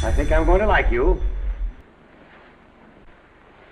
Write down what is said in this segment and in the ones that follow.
I think I'm going to like you.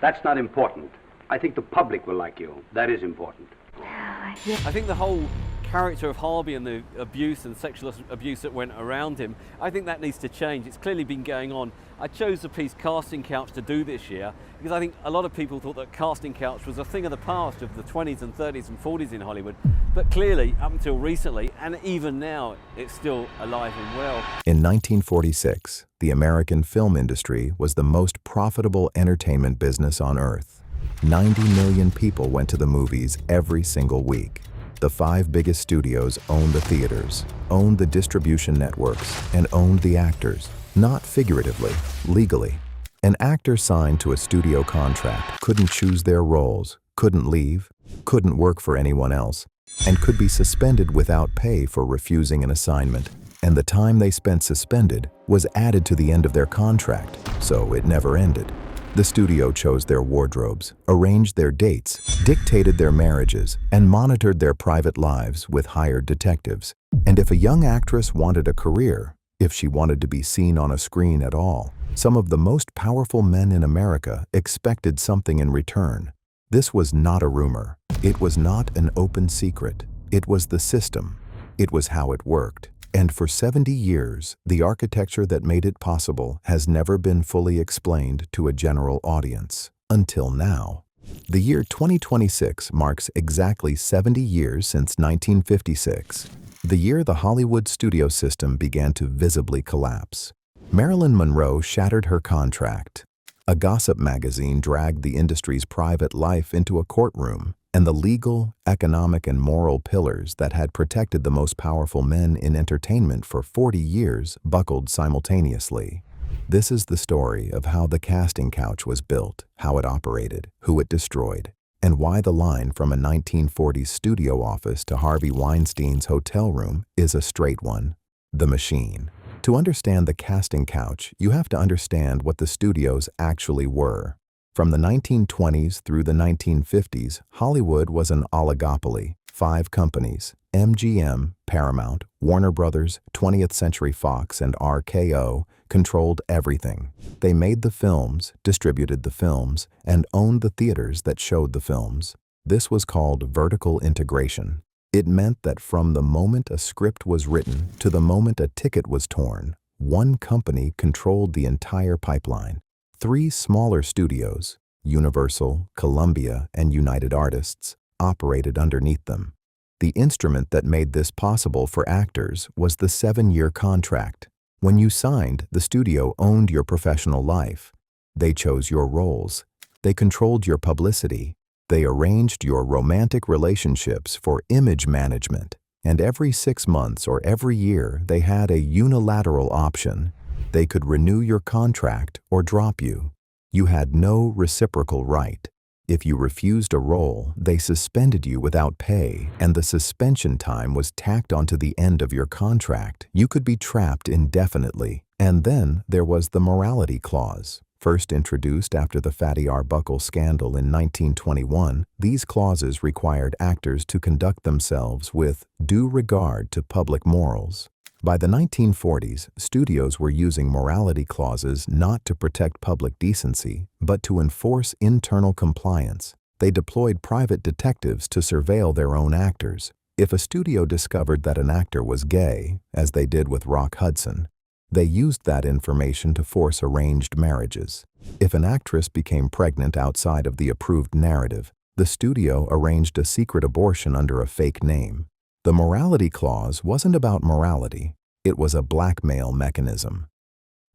That's not important. I think the public will like you. That is important. I think the whole character of Harvey and the abuse and sexual abuse that went around him, I think that needs to change. It's clearly been going on. I chose the piece Casting Couch to do this year because I think a lot of people thought that Casting Couch was a thing of the past of the 20s and 30s and 40s in Hollywood. But clearly, up until recently, and even now, it's still alive and well. In 1946, the American film industry was the most profitable entertainment business on earth. 90 million people went to the movies every single week. The 5 biggest studios owned the theaters, owned the distribution networks, and owned the actors, not figuratively, legally. An actor signed to a studio contract couldn't choose their roles, couldn't leave, couldn't work for anyone else, and could be suspended without pay for refusing an assignment. And the time they spent suspended was added to the end of their contract, so it never ended. The studio chose their wardrobes, arranged their dates, dictated their marriages, and monitored their private lives with hired detectives. And if a young actress wanted a career, if she wanted to be seen on a screen at all, some of the most powerful men in America expected something in return. This was not a rumor. It was not an open secret. It was the system. It was how it worked. And for 70 years, the architecture that made it possible has never been fully explained to a general audience, until now. The year 2026 marks exactly 70 years since 1956, the year the Hollywood studio system began to visibly collapse. Marilyn Monroe shattered her contract. A gossip magazine dragged the industry's private life into a courtroom, and the legal, economic, and moral pillars that had protected the most powerful men in entertainment for 40 years buckled simultaneously. This is the story of how the casting couch was built, how it operated, who it destroyed, and why the line from a 1940s studio office to Harvey Weinstein's hotel room is a straight one: the machine. To understand the casting couch, you have to understand what the studios actually were. From the 1920s through the 1950s, Hollywood was an oligopoly. 5 companies, MGM, Paramount, Warner Brothers, 20th Century Fox, and RKO, controlled everything. They made the films, distributed the films, and owned the theaters that showed the films. This was called vertical integration. It meant that from the moment a script was written to the moment a ticket was torn, one company controlled the entire pipeline. 3 smaller studios, Universal, Columbia, and United Artists, operated underneath them. The instrument that made this possible for actors was the 7-year contract. When you signed, the studio owned your professional life. They chose your roles. They controlled your publicity. They arranged your romantic relationships for image management. And every 6 months or every year, they had a unilateral option. They could renew your contract or drop you. You had no reciprocal right. If you refused a role, they suspended you without pay, and the suspension time was tacked onto the end of your contract. You could be trapped indefinitely. And then there was the morality clause. First introduced after the Fatty Arbuckle scandal in 1921, these clauses required actors to conduct themselves with due regard to public morals. By the 1940s, studios were using morality clauses not to protect public decency, but to enforce internal compliance. They deployed private detectives to surveil their own actors. If a studio discovered that an actor was gay, as they did with Rock Hudson, they used that information to force arranged marriages. If an actress became pregnant outside of the approved narrative, the studio arranged a secret abortion under a fake name. The morality clause wasn't about morality. It was a blackmail mechanism.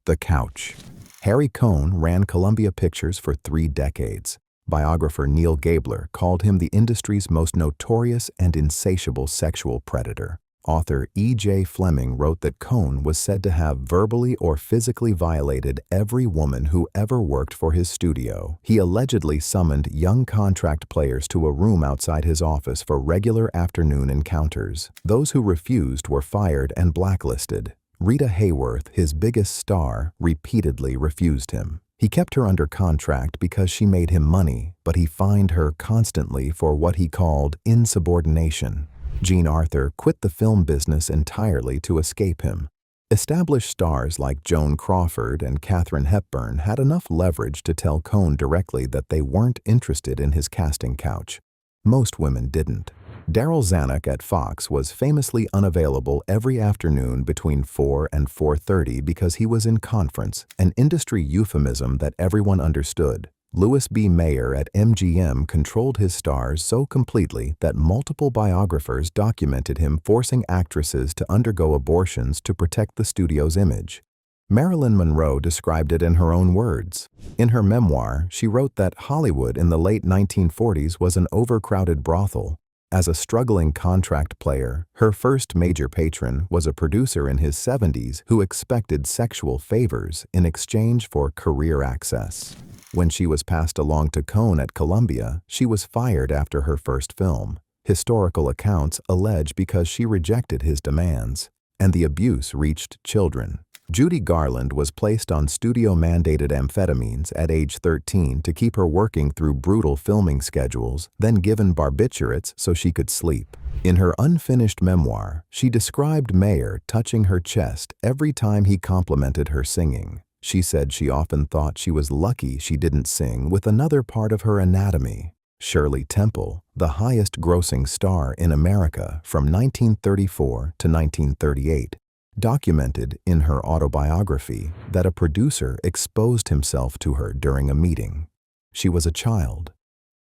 The couch. Harry Cohn ran Columbia Pictures for 3 decades. Biographer Neil Gabler called him the industry's most notorious and insatiable sexual predator. Author E.J. Fleming wrote that Cohn was said to have verbally or physically violated every woman who ever worked for his studio. He allegedly summoned young contract players to a room outside his office for regular afternoon encounters. Those who refused were fired and blacklisted. Rita Hayworth, his biggest star, repeatedly refused him. He kept her under contract because she made him money, but he fined her constantly for what he called insubordination. Jean Arthur quit the film business entirely to escape him. Established stars like Joan Crawford and Katharine Hepburn had enough leverage to tell Cohn directly that they weren't interested in his casting couch. Most women didn't. Darryl Zanuck at Fox was famously unavailable every afternoon between 4 and 4:30 because he was in conference, an industry euphemism that everyone understood. Louis B. Mayer at MGM controlled his stars so completely that multiple biographers documented him forcing actresses to undergo abortions to protect the studio's image. Marilyn Monroe described it in her own words. In her memoir, she wrote that Hollywood in the late 1940s was an overcrowded brothel. As a struggling contract player, her first major patron was a producer in his 70s who expected sexual favors in exchange for career access. When she was passed along to Cohn at Columbia, she was fired after her first film. Historical accounts allege because she rejected his demands, and the abuse reached children. Judy Garland was placed on studio-mandated amphetamines at age 13 to keep her working through brutal filming schedules, then given barbiturates so she could sleep. In her unfinished memoir, she described Mayer touching her chest every time he complimented her singing. She said she often thought she was lucky she didn't sing with another part of her anatomy. Shirley Temple, the highest-grossing star in America from 1934 to 1938, documented in her autobiography that a producer exposed himself to her during a meeting. She was a child.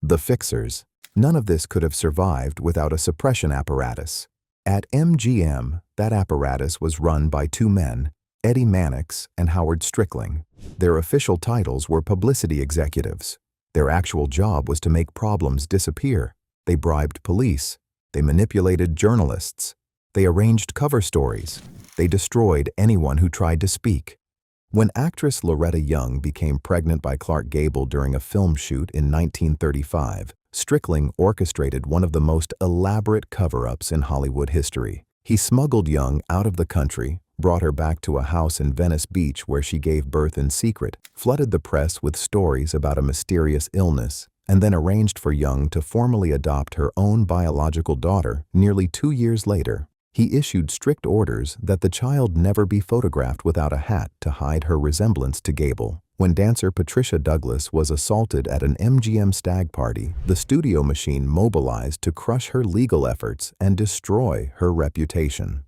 The Fixers. None of this could have survived without a suppression apparatus. At MGM, that apparatus was run by two men, Eddie Mannix and Howard Strickling. Their official titles were publicity executives. Their actual job was to make problems disappear. They bribed police. They manipulated journalists. They arranged cover stories. They destroyed anyone who tried to speak. When actress Loretta Young became pregnant by Clark Gable during a film shoot in 1935, Strickling orchestrated one of the most elaborate cover-ups in Hollywood history. He smuggled Young out of the country, brought her back to a house in Venice Beach where she gave birth in secret, flooded the press with stories about a mysterious illness, and then arranged for Young to formally adopt her own biological daughter nearly 2 years later. He issued strict orders that the child never be photographed without a hat to hide her resemblance to Gable. When dancer Patricia Douglas was assaulted at an MGM stag party, the studio machine mobilized to crush her legal efforts and destroy her reputation.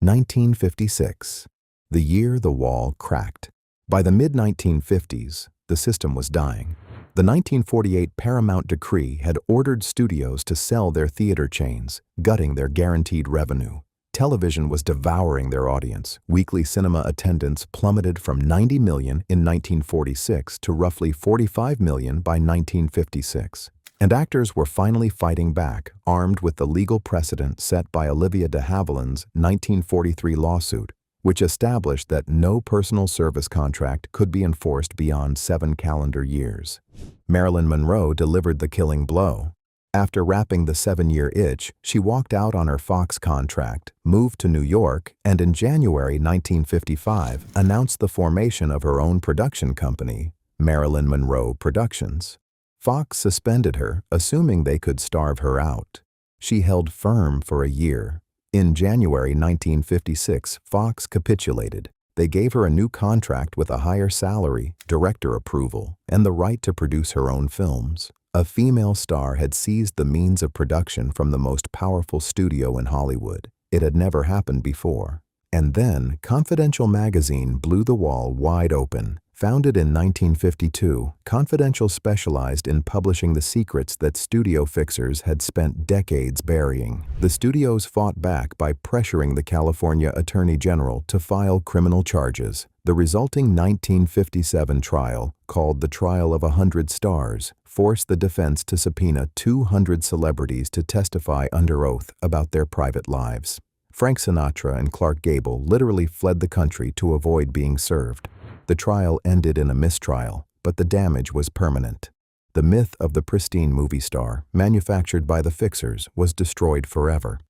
1956. The year the wall cracked. By the mid-1950s, the system was dying. The 1948 Paramount decree had ordered studios to sell their theater chains, gutting their guaranteed revenue. Television was devouring their audience. Weekly cinema attendance plummeted from 90 million in 1946 to roughly 45 million by 1956. And actors were finally fighting back, armed with the legal precedent set by Olivia de Havilland's 1943 lawsuit, which established that no personal service contract could be enforced beyond 7 calendar years. Marilyn Monroe delivered the killing blow. After wrapping the 7-year itch, she walked out on her Fox contract, moved to New York, and in January 1955 announced the formation of her own production company, Marilyn Monroe Productions. Fox suspended her, assuming they could starve her out. She held firm for a year. In January 1956, Fox capitulated. They gave her a new contract with a higher salary, director approval, and the right to produce her own films. A female star had seized the means of production from the most powerful studio in Hollywood. It had never happened before. And then, Confidential magazine blew the wall wide open. Founded in 1952, Confidential specialized in publishing the secrets that studio fixers had spent decades burying. The studios fought back by pressuring the California Attorney General to file criminal charges. The resulting 1957 trial, called the Trial of 100 Stars, forced the defense to subpoena 200 celebrities to testify under oath about their private lives. Frank Sinatra and Clark Gable literally fled the country to avoid being served. The trial ended in a mistrial, but the damage was permanent. The myth of the pristine movie star, manufactured by the fixers, was destroyed forever.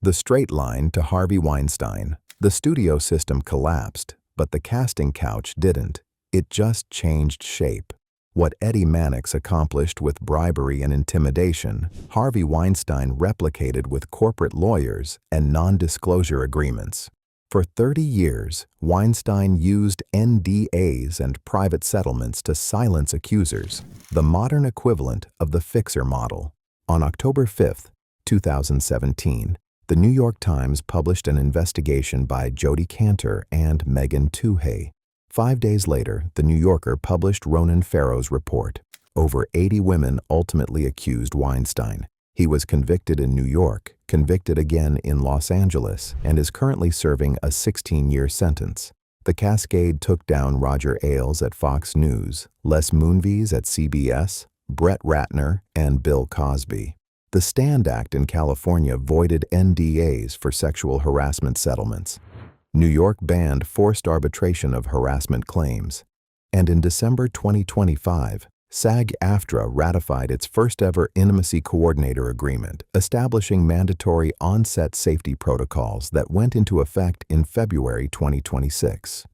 The straight line to Harvey Weinstein. The studio system collapsed, but the casting couch didn't. It just changed shape. What Eddie Mannix accomplished with bribery and intimidation, Harvey Weinstein replicated with corporate lawyers and non-disclosure agreements. For 30 years, Weinstein used NDAs and private settlements to silence accusers, the modern equivalent of the fixer model. On October 5, 2017, the New York Times published an investigation by Jodi Kantor and Megan Twohey. 5 days later, The New Yorker published Ronan Farrow's report. Over 80 women ultimately accused Weinstein. He was convicted in New York, convicted again in Los Angeles, and is currently serving a 16-year sentence. The cascade took down Roger Ailes at Fox News, Les Moonves at CBS, Brett Ratner, and Bill Cosby. The Stand Act in California voided NDAs for sexual harassment settlements. New York banned forced arbitration of harassment claims. And in December 2025, SAG-AFTRA ratified its first-ever intimacy coordinator agreement, establishing mandatory on-set safety protocols that went into effect in February 2026.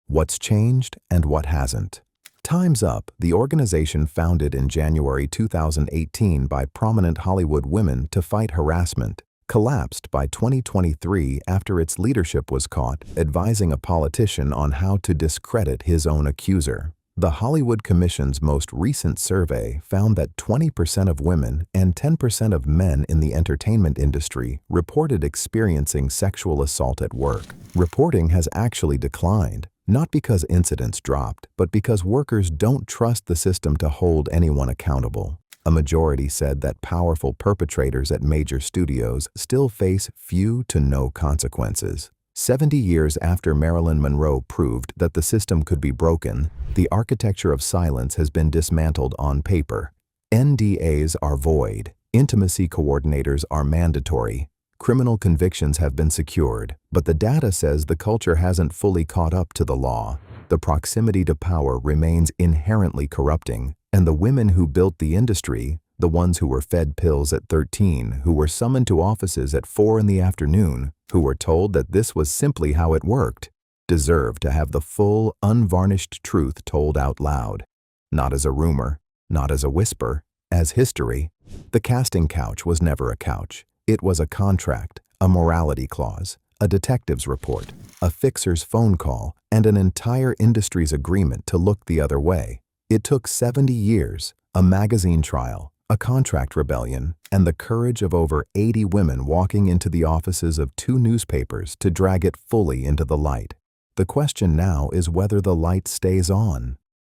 What's changed and what hasn't? Time's Up, the organization founded in January 2018 by prominent Hollywood women to fight harassment, collapsed by 2023 after its leadership was caught advising a politician on how to discredit his own accuser. The Hollywood Commission's most recent survey found that 20% of women and 10% of men in the entertainment industry reported experiencing sexual assault at work. Reporting has actually declined, not because incidents dropped, but because workers don't trust the system to hold anyone accountable. A majority said that powerful perpetrators at major studios still face few to no consequences. 70 years after Marilyn Monroe proved that the system could be broken, the architecture of silence has been dismantled on paper. NDAs are void, intimacy coordinators are mandatory, criminal convictions have been secured, but the data says the culture hasn't fully caught up to the law. The proximity to power remains inherently corrupting, and the women who built the industry, the ones who were fed pills at 13, who were summoned to offices at 4 in the afternoon, who were told that this was simply how it worked, deserve to have the full, unvarnished truth told out loud. Not as a rumor, not as a whisper, as history. The casting couch was never a couch. It was a contract, a morality clause, a detective's report, a fixer's phone call, and an entire industry's agreement to look the other way. It took 70 years, a magazine trial, a contract rebellion, and the courage of over 80 women walking into the offices of 2 newspapers to drag it fully into the light. The question now is whether the light stays on.